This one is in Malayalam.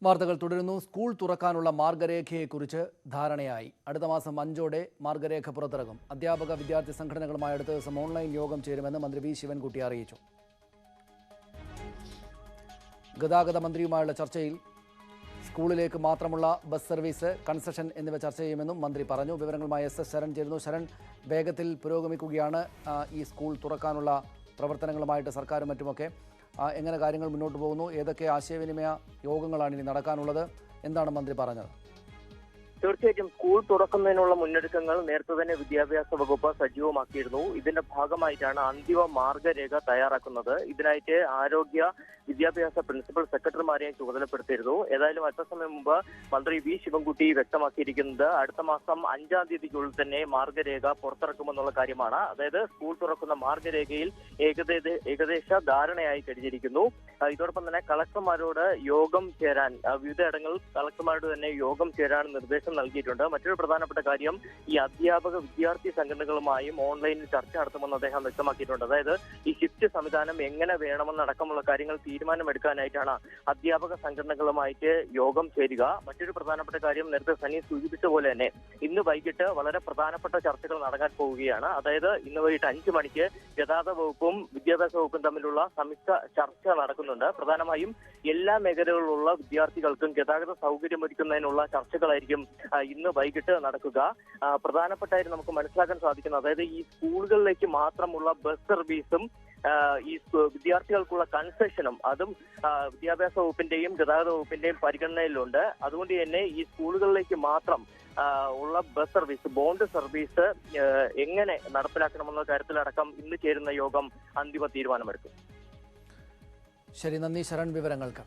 വാർത്തകൾ തുടരുന്നു. സ്കൂൾ തുറക്കാനുള്ള മാർഗരേഖയെക്കുറിച്ച് ധാരണയായി. അടുത്ത മാസം 5ഓടെ മാർഗരേഖ പുറത്തിറങ്ങും. അധ്യാപക വിദ്യാർത്ഥി സംഘടനകളുമായി അടുത്ത ദിവസം ഓൺലൈൻ യോഗം ചേരുമെന്ന് മന്ത്രി വി ശിവൻകുട്ടി അറിയിച്ചു. ഗതാഗത മന്ത്രിയുമായുള്ള ചർച്ചയിൽ സ്കൂളിലേക്ക് മാത്രമുള്ള ബസ് സർവീസ്, കൺസെഷൻ എന്നിവ ചർച്ച ചെയ്യുമെന്നും മന്ത്രി പറഞ്ഞു. വിവരങ്ങളുമായി എസ് ശരൺ ചേരുന്നു. ശരൺ, വേഗത്തിൽ പുരോഗമിക്കുകയാണ് ഈ സ്കൂൾ തുറക്കാനുള്ള പ്രവർത്തനങ്ങളുമായിട്ട് സർക്കാരും മറ്റുമൊക്കെ. എങ്ങനെ കാര്യങ്ങൾ മുന്നോട്ട് പോകുന്നു? ഏതൊക്കെ ആശയവിനിമയ യോഗങ്ങളാണ് ഇനി നടക്കാനുള്ളത്? എന്താണ് മന്ത്രി പറഞ്ഞത്? തീർച്ചയായിട്ടും സ്കൂൾ തുറക്കുന്നതിനുള്ള മുന്നൊരുക്കങ്ങൾ നേരത്തെ തന്നെ വിദ്യാഭ്യാസ വകുപ്പ് സജീവമാക്കിയിരുന്നു. ഇതിന്റെ ഭാഗമായിട്ടാണ് അന്തിമ മാർഗരേഖ തയ്യാറാക്കുന്നത്. ഇതിനായിട്ട് ആരോഗ്യ വിദ്യാഭ്യാസ പ്രിൻസിപ്പൽ സെക്രട്ടറിമാരെയും ചുമതലപ്പെടുത്തിയിരുന്നു. ഏതായാലും അല്പസമയം മുമ്പ് മന്ത്രി വി ശിവൻകുട്ടി വ്യക്തമാക്കിയിരിക്കുന്നത് അടുത്ത മാസം 5-ാം തീയതിക്കുള്ളിൽ തന്നെ മാർഗരേഖ പുറത്തിറക്കുമെന്നുള്ള കാര്യമാണ്. അതായത് സ്കൂൾ തുറക്കുന്ന മാർഗരേഖയിൽ ഏകദേശ ധാരണയായി കഴിഞ്ഞിരിക്കുന്നു. ഇതോടൊപ്പം തന്നെ കളക്ടർമാരോട് യോഗം ചേരാൻ, വിവിധയിടങ്ങളിൽ കളക്ടർമാരോട് തന്നെ യോഗം ചേരാൻ നിർദ്ദേശം നൽകിയിട്ടുണ്ട്. മറ്റൊരു പ്രധാനപ്പെട്ട കാര്യം, ഈ അധ്യാപക വിദ്യാർത്ഥി സംഘടനകളുമായും ഓൺലൈനിൽ ചർച്ച നടത്തുമെന്ന് അദ്ദേഹം വ്യക്തമാക്കിയിട്ടുണ്ട്. അതായത് ഈ ഷിഫ്റ്റ് സംവിധാനം എങ്ങനെ വേണമെന്നടക്കമുള്ള കാര്യങ്ങൾ തീരുമാനമെടുക്കാനായിട്ടാണ് അധ്യാപക സംഘടനകളുമായിട്ട് യോഗം ചേരുക. മറ്റൊരു പ്രധാനപ്പെട്ട കാര്യം, നേരത്തെ സനി സൂചിപ്പിച്ച പോലെ തന്നെ ഇന്ന് വൈകിട്ട് വളരെ പ്രധാനപ്പെട്ട ചർച്ചകൾ നടക്കാൻ പോവുകയാണ്. അതായത് ഇന്ന് വൈകിട്ട് 5 മണിക്ക് ഗതാഗത വകുപ്പും വിദ്യാഭ്യാസ വകുപ്പും തമ്മിലുള്ള സംയുക്ത ചർച്ച നടക്കുന്നുണ്ട്. പ്രധാനമായും എല്ലാ മേഖലകളിലുള്ള വിദ്യാർത്ഥികൾക്കും ഗതാഗത സൗകര്യമൊരുക്കുന്നതിനുള്ള ചർച്ചകളായിരിക്കും ഇന്ന് വൈകിട്ട് നടക്കുക. പ്രധാനപ്പെട്ടായിട്ട് നമുക്ക് മനസ്സിലാക്കാൻ സാധിക്കുന്നത്, അതായത് ഈ സ്കൂളുകളിലേക്ക് മാത്രമുള്ള ബസ് സർവീസും ഈ വിദ്യാർത്ഥികൾക്കുള്ള കൺസെഷനും അതും വിദ്യാഭ്യാസ വകുപ്പിന്റെയും ഗതാഗത വകുപ്പിന്റെയും പരിഗണനയിലുണ്ട്. അതുകൊണ്ട് തന്നെ ഈ സ്കൂളുകളിലേക്ക് മാത്രം ഉള്ള ബസ് സർവീസ്, ബോണ്ട് സർവീസ് എങ്ങനെ നടപ്പിലാക്കണമെന്ന കാര്യത്തിലടക്കം ഇന്ന് ചേരുന്ന യോഗം അന്തിമ തീരുമാനമെടുക്കും. ശരി, നന്ദി ശരൺ വിവരങ്ങൾക്ക്.